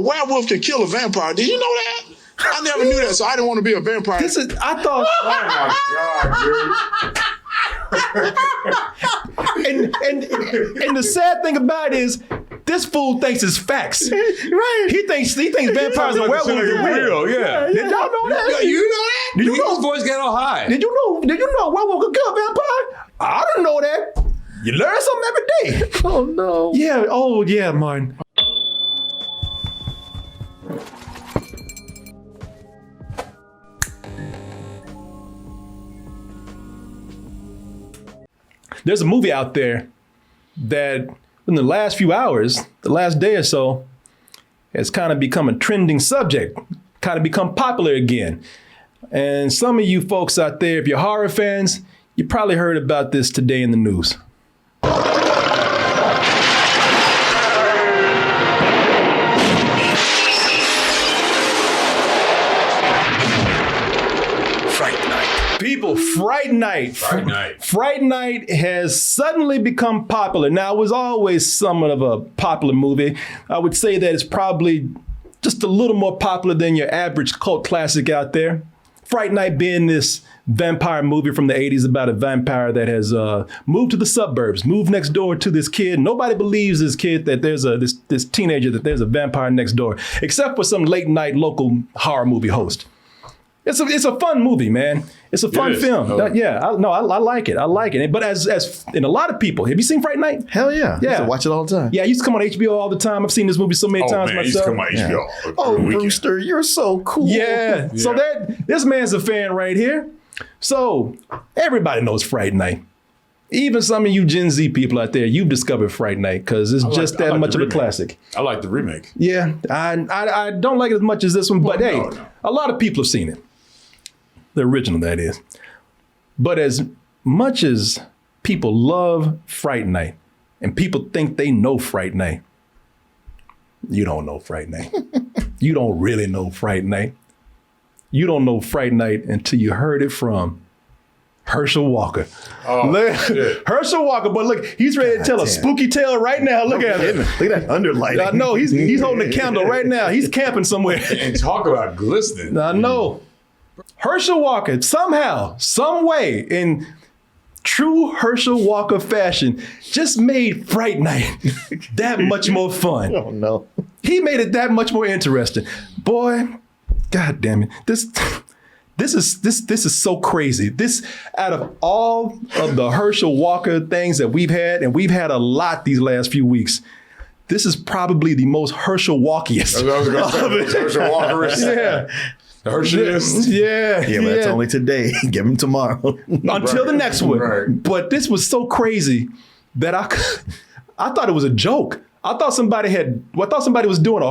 a werewolf can kill a vampire. Did you know that? I never knew that, so I didn't want to be a vampire. I thought. Oh my God, dude. and the sad thing about it is, this fool thinks it's facts. Right. He thinks vampires and werewolves are real. Yeah. Did y'all know that? You know that? Did you know his voice got all high? Did you know a werewolf could kill a vampire? I didn't know that. You learn something every day. Oh no. Yeah. Oh yeah, Martin. There's a movie out there that in the last few hours, the last day or so, has kind of become a trending subject, kind of become popular again. And some of you folks out there, if you're horror fans, you probably heard about this today in the news. People, Fright Night. Fright Night. Fright Night has suddenly become popular. Now, it was always somewhat of a popular movie. I would say that it's probably just a little more popular than your average cult classic out there. Fright Night being this vampire movie from the 80s about a vampire that has moved to the suburbs, moved next door to this kid. Nobody believes this kid that there's this teenager, that there's a vampire next door, except for some late night local horror movie host. It's a fun movie, man. It's a fun film. I like it. I like it. But as in a lot of people, have you seen Fright Night? Hell yeah. Yeah. I used to watch it all the time. Yeah, I used to come on HBO all the time. I've seen this movie so many times myself. Used to come on HBO. Oh, Brewster, you're so cool. Yeah. So this man's a fan right here. So everybody knows Fright Night. Even some of you Gen Z people out there, you've discovered Fright Night because it's just that much of a classic. I like the remake. Yeah, I don't like it as much as this one, but a lot of people have seen it. The original, that is. But as much as people love Fright Night and people think they know Fright Night, you don't know Fright Night. You don't really know Fright Night. You don't know Fright Night until you heard it from Herschel Walker. Herschel Walker, but look, he's ready to tell a spooky tale right now. Look at him. Look at that underlighting. I know, he's holding a candle right now. He's camping somewhere. And talk about glistening. I know. Herschel Walker, somehow, some way, in true Herschel Walker fashion, just made Fright Night that much more fun. Oh, no. He made it that much more interesting. Boy, God damn it. This is so crazy. This, out of all of the Herschel Walker things that we've had, and we've had a lot these last few weeks, this is probably the most Herschel Walkiest. I was going to say, Herschel Walkerist. Yeah. The Herschelist. Yeah. Yeah, but that's only today. Give him tomorrow. Until the next one. Right. But this was so crazy that I thought it was a joke. I thought somebody was doing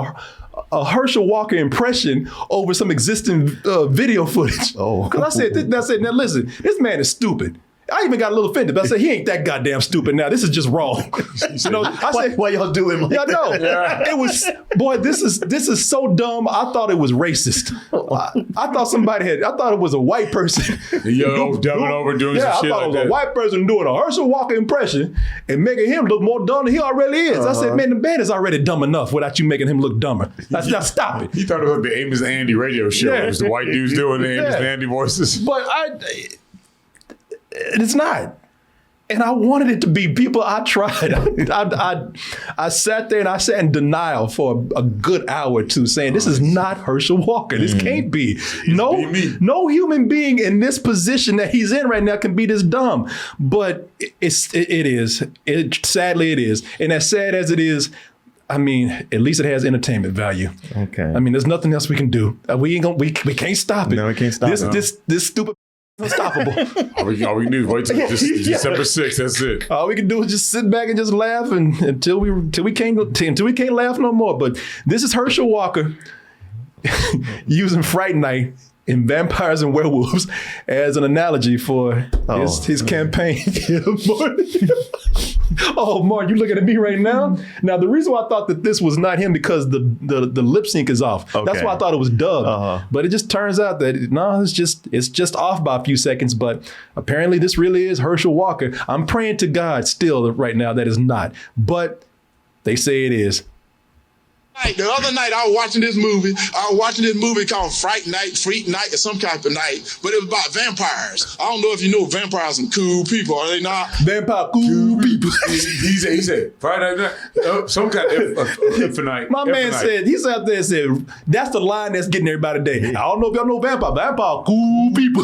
a Herschel Walker impression over some existing video footage. Oh. Because I said, now listen, this man is stupid. I even got a little offended, but I said, he ain't that goddamn stupid now. This is just wrong. You know, I said, why y'all do him like yeah, I know. Yeah. It was, boy, this is so dumb. I thought it was racist. I thought it was a white person. Yo, dumbing over doing some shit I thought like it was that. a white person doing a Herschel Walker impression and making him look more dumb than he already is. I said, man, the man is already dumb enough without you making him look dumber. Now stop it. He thought it was like the Amos and Andy radio show. Yeah. It was the white dudes doing the Amos and Andy voices. But it's not. And I wanted it to be people. I tried. I sat there and I sat in denial for a good hour or two saying, this is not Herschel Walker. This can't be. No human being in this position that he's in right now can be this dumb. But it is. Sadly, it is. And as sad as it is, I mean, at least it has entertainment value. Okay. I mean, there's nothing else we can do. We can't stop it. No, we can't stop it. This stupid unstoppable. All we can do is wait till December 6th. That's it. All we can do is just sit back and just laugh until we can't laugh no more. But this is Herschel Walker using Fright Night in Vampires and Werewolves as an analogy for his campaign. Oh, Mark, you looking at me right now? Now, the reason why I thought that this was not him because the lip sync is off. Okay. That's why I thought it was dubbed. But it just turns out that it's just off by a few seconds. But apparently this really is Herschel Walker. I'm praying to God still right now that is not. But they say it is. The other night I was watching this movie. Called Fright Night, Freak Night, or some type of night. But it was about vampires. I don't know if you know vampires and cool people. Are they not? Vampire cool people. He said, Friday night, some kind of night. My man said, he sat there and said, that's the line that's getting everybody today. I don't know if y'all know vampire. Vampire cool people.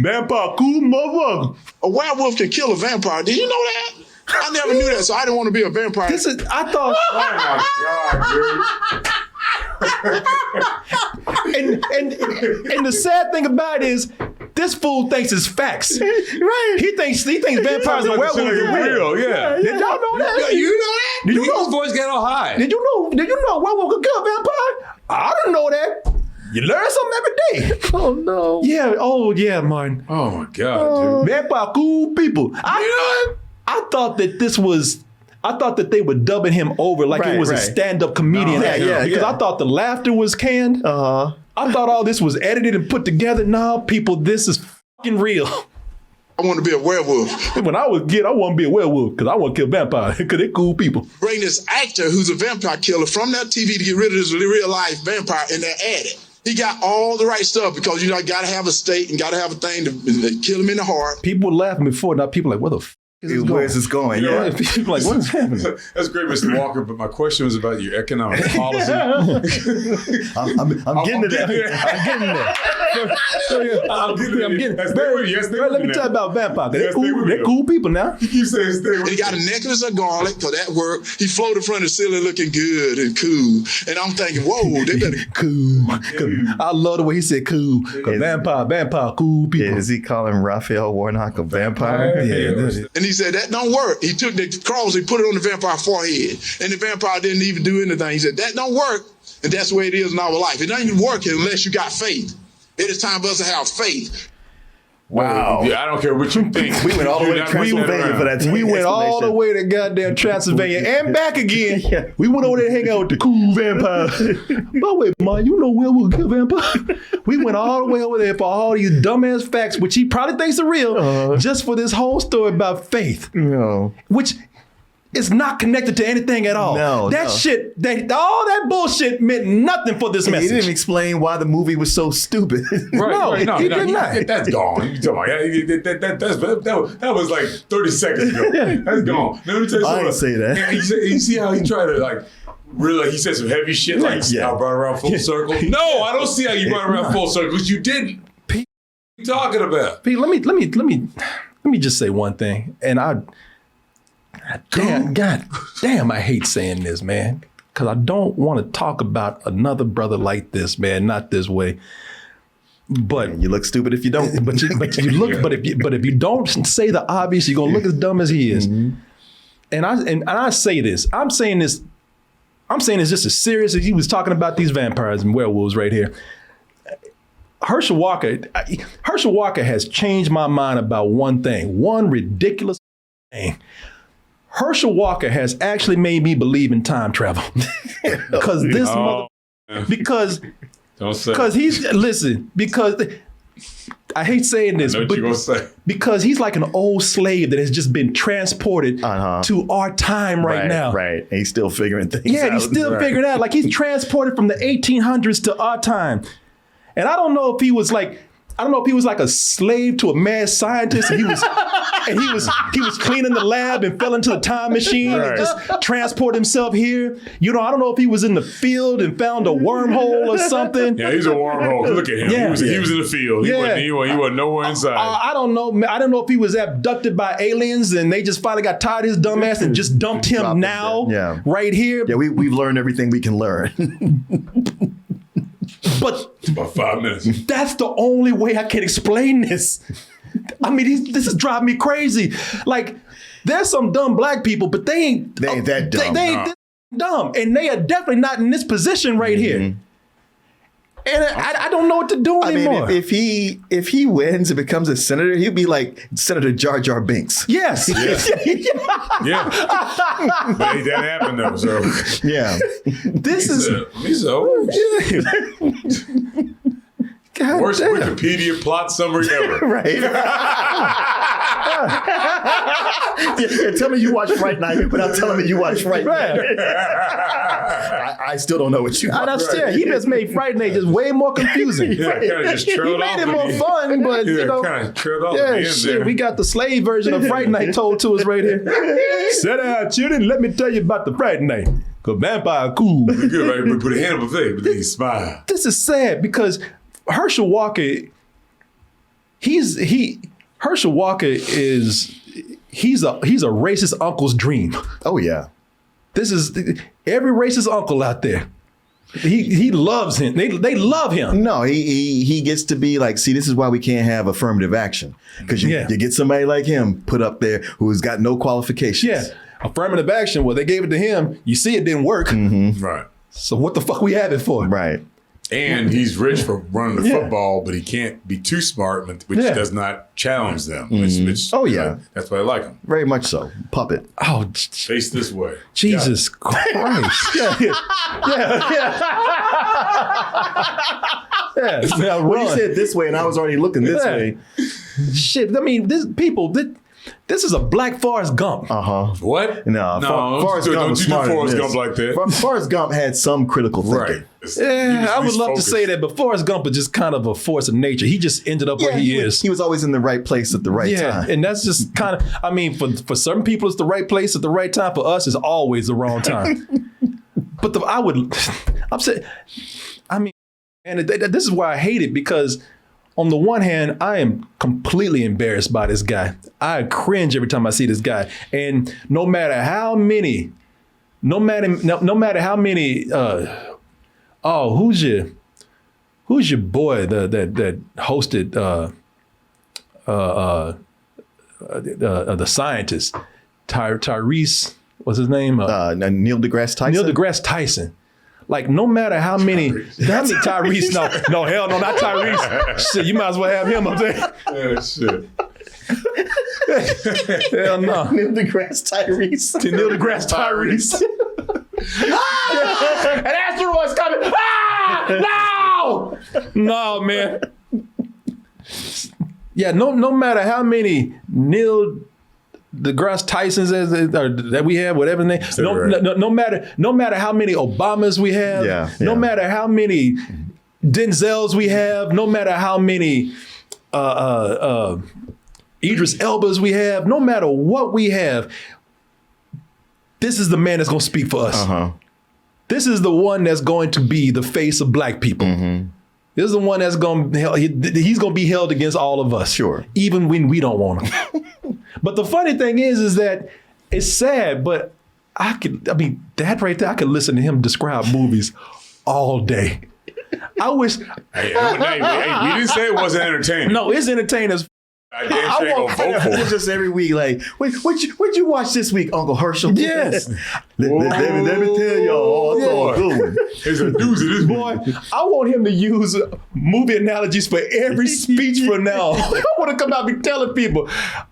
Vampire cool motherfucker. A werewolf can kill a vampire. Did you know that? I never knew that, so I didn't want to be a vampire. I thought. Oh my God, dude. and the sad thing about it is, this fool thinks it's facts. Right. He thinks vampires and werewolves are real. Yeah. Did y'all know that? You know that? Did you know his voice got all high? Did you know a werewolf could kill a vampire? I didn't know that. You learn something every day. Oh no. Yeah. Oh yeah, Martin. Oh my God, dude. Vampire cool people. I thought that they were dubbing him over like it was a stand-up comedian. Because I thought the laughter was canned. I thought all this was edited and put together. No, people, this is fucking real. I want to be a werewolf. When I was a kid, I want to be a werewolf because I want to kill vampires because they're cool people. Bring this actor who's a vampire killer from that TV to get rid of this real life vampire, and they add it. He got all the right stuff because you got to have a stake and got to have a thing to kill him in the heart. People were laughing before. Now people are like, where the f*** is this going? Where's this going? You know, Yeah. People are like, what is happening? That's great, Mr. Walker, but my question was about your economic policy. I'm getting to that. I'm getting there. I'm getting there. Yes, they Let me tell you about vampires. Yes, They're cool people now. You keep saying stay with He got a necklace of garlic, because that worked. He floated in front of the ceiling looking good and cool. And I'm thinking, whoa, they better. Cool. I love the way he said cool. Vampire, cool people. Is he calling Raphael Warnock a vampire? Yeah. And he said, that don't work. He took the cross, he put it on the vampire forehead. And the vampire didn't even do anything. He said, that don't work. And that's the way it is in our life. It doesn't even work unless you got faith. It is time for us to have faith. Wow. Yeah, I don't care what you think. We went all the way to Transylvania for that. We went all the way to goddamn Transylvania and back again. Yeah. We went over there to hang out with the cool vampires. But wait, man, you know where we'll kill vampires? We went all the way over there for all these dumbass facts, which he probably thinks are real, just for this whole story about faith. No. Which is not connected to anything at all. No, that shit, all that bullshit meant nothing for this message. He didn't explain why the movie was so stupid. Right, he did not. That's gone. You talking about that was like 30 seconds ago. That's gone. Let me tell you something. I didn't say that. Yeah, you see how he tried to really, he said some heavy shit I brought it around full circle. No, I don't see how you brought it around full circle because you didn't. What are you talking about? Pete, let me just say one thing, and God damn, I hate saying this, man, because I don't want to talk about another brother like this, man, not this way. But you look stupid if you don't. But if you don't say the obvious, you're gonna look as dumb as he is. Mm-hmm. And I say this. I'm saying this just as serious as he was talking about these vampires and werewolves right here. Herschel Walker has changed my mind about one thing, one ridiculous thing. Herschel Walker has actually made me believe in time travel. Because this because I hate saying this, but because he's like an old slave that has just been transported to our time right now. Right. And he's still figuring things out. Yeah, he's still figuring out. Like he's transported from the 1800s to our time. And I don't know if he was like a slave to a mad scientist, and he was cleaning the lab and fell into a time machine and just transported himself here. You know, I don't know if he was in the field and found a wormhole or something. Yeah, he's a wormhole. Look at him. Yeah. He was in the field. He wasn't nowhere inside. I don't know. I don't know if he was abducted by aliens and they just finally got tired of his dumb ass and just dumped him now, right here. Yeah, we've learned everything we can learn. But it's about 5 minutes. That's the only way I can explain this. I mean, this is driving me crazy. Like, there's some dumb black people, but they ain't that dumb. They ain't dumb, and they are definitely not in this position right here. And I don't know what to do anymore. I mean, if he wins and becomes a senator, he'd be like Senator Jar Jar Binks. Yes. Yeah. But that happened though. So yeah, he's old. God Worst damn. Wikipedia plot summary ever. Right. Yeah, tell me you watch Fright Night without telling me you watch Fright Night. I still don't know what you watch. He just made Fright Night just way more confusing. Yeah, kind of just He trailed made off. it more fun, but you know, kind of trailed off. yeah, at the end shit. there. We got the slave version of Fright Night told to us right here. Sit down, children. Let me tell you about the Fright Night. Cause vampire cool. Good, right? We put a hand up a thing, but then he smiled. This is sad because Herschel Walker. Herschel Walker is he's a racist uncle's dream. Oh yeah. This is every racist uncle out there. He loves him. They love him. No, he gets to be like, see, this is why we can't have affirmative action. Because you get somebody like him put up there who's got no qualifications. Yeah. Affirmative action. Well, they gave it to him. You see, it didn't work. Mm-hmm. Right. So what the fuck we have it for? Right. And he's rich for running the football, but he can't be too smart, which does not challenge them. Which, Oh, yeah. That's why I like him. Very much so. Puppet. Oh, Face this way. Jesus Christ. Yeah. Now Well, you run. said this way, and I was already looking this Yeah. way. Shit. I mean, this is a black Forrest Gump. What? No, Forrest Gump don't was you do smarter than Forrest this. Gump like that. Forrest Gump had some critical thinking. Right. Yeah, I would love to say that, but Forrest Gump is just kind of a force of nature. He just ended up where he is. He was always in the right place at the right Yeah, time. and that's just kind of, I mean, for some people, it's the right place at the right time. For us, it's always the wrong time. But I'm saying, I mean, and this is why I hate it, because on the one hand, I am completely embarrassed by this guy. I cringe every time I see this guy. And no matter how many, who's your boy that hosted the scientist, Tyrese, what's his name? Neil deGrasse Tyson. Neil deGrasse Tyson. Like, no matter how many Tyrese, no, hell no, not Tyrese. Shit, you might as well have him up there. Yeah, shit. Hell no. Neil deGrasse Tyrese. Neil deGrasse Tyrese. An asteroid's coming. No! No, man. Yeah, no matter how many Neil deGrasse Tysons that we have, whatever name. No matter how many Obamas we have. No matter how many Denzels we have. No matter how many Idris Elbas we have. No matter what we have, this is the man that's going to speak for us. This is the one that's going to be the face of black people. This is the one that's going to, he's going to be held against all of us. Sure. Even when we don't want him. But the funny thing is that it's sad, but that right there, I could listen to him describe movies all day. I wish. Hey, we didn't say it wasn't entertaining. No, it's entertaining as I damn sure ain't gonna vote for it. Just every week, like, what'd you watch this week, Uncle Herschel? Yes. let me tell y'all. There's a doozy this boy. I want him to use movie analogies for every speech from now on. I want to come out and be telling people,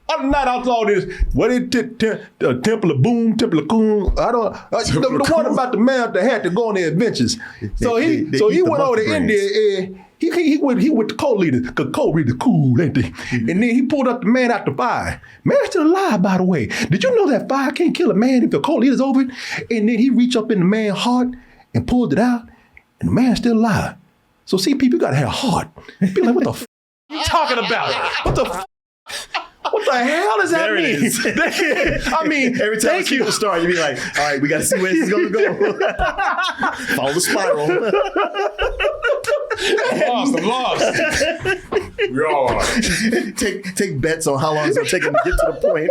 I'm not outlaw this. What is Temple of Boom, Temple of Coon? I don't. The one about the man that had to go on their adventures. So he went over to India. He went to co-leader, because co-leader cool, ain't they? And then he pulled up the man out the fire. Man's still alive, by the way. Did you know that fire can't kill a man if the co-leader's over it? And then he reached up in the man's heart and pulled it out, and the man's still alive. So see, people, you gotta have a heart. Be like, what the f*** are you talking about? What the hell does that mean? I mean, every time you start, you be like, all right, we got to see where this is going to go. Follow the spiral. I'm lost. We all are. Take bets on how long it's going to take him to get to the point.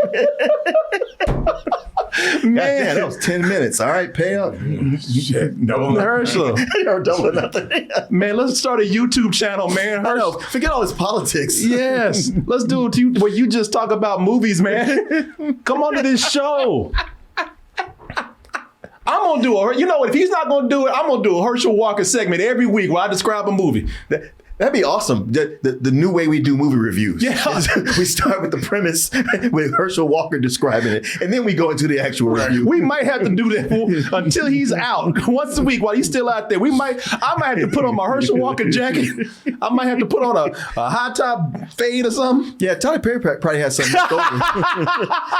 Man, that was 10 minutes. All right, pay up. Shit, double Herschel. Or double nothing. Man, let's start a YouTube channel, man. I know. Forget all this politics. Yes. Let's do it where you just talk about movies, man. Come on to this show. I'm going to do if he's not going to do it, I'm going to do a Herschel Walker segment every week where I describe a movie. That'd be awesome. The new way we do movie reviews. Yeah. We start with the premise with Herschel Walker describing it, and then we go into the actual review. We might have to do that until he's out once a week while he's still out there. I might have to put on my Herschel Walker jacket. I might have to put on a high top fade or something. Yeah, Tyler Perry probably has something left over.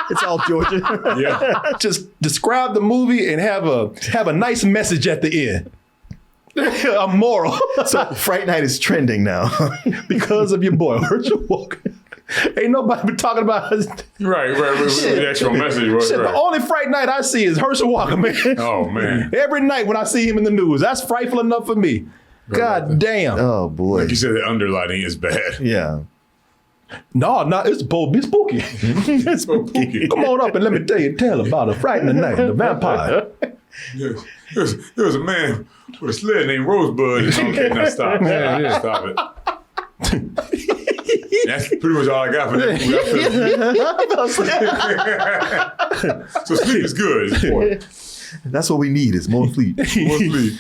It's all Georgia. Yeah. Just describe the movie and have a nice message at the end. A moral. So Fright Night is trending now. Because of your boy, Herschel Walker. Ain't nobody been talking about his... Right. The actual message. Right, Shit, right. the only Fright Night I see is Herschel Walker, man. Oh, man. Every night when I see him in the news, that's frightful enough for me. God damn. Oh, boy. Like you said, the underlining is bad. Yeah. No, it's supposed to be spooky. It's spooky. Come on up and let me tell you a tale about a frightening night, the vampire. There was a man with a sled named Rosebud. Okay, now stop. Yeah. Stop it. That's pretty much all I got for that movie. So sleep is good. It's important. That's what we need is more sleep. More sleep.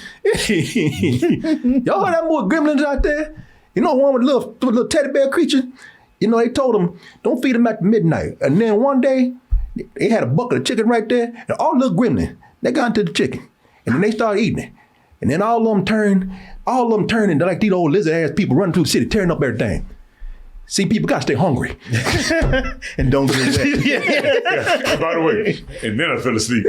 Y'all heard that more gremlins out there? You know, one with a little teddy bear creature? You know, they told him, don't feed him after midnight. And then one day, they had a bucket of chicken right there, and all the little gremlins, they got into the chicken. And then they started eating it. And then all of them turned into like these old lizard-ass people running through the city, tearing up everything. See, people got to stay hungry. And don't get wet. Yeah. By the way, and then I fell asleep.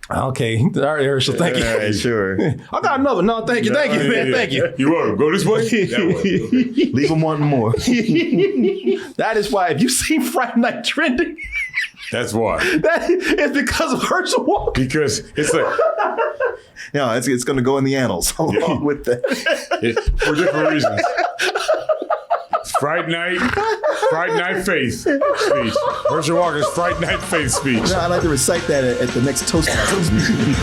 Okay. All right, Herschel, thank you. All right, sure. I got another. No, thank you, man. Thank you. You're welcome. Go this way? That way. Okay. Leave them wanting more. That is why, if you see Fright Night trending, That's why. that is because of Herschel Walker. Because it's like, No, it's going to go in the annals along with that. for different reasons. Fright Night faith speech. Herschel Walker's Fright Night faith speech. I'd like to recite that at the next Toastmasters meeting.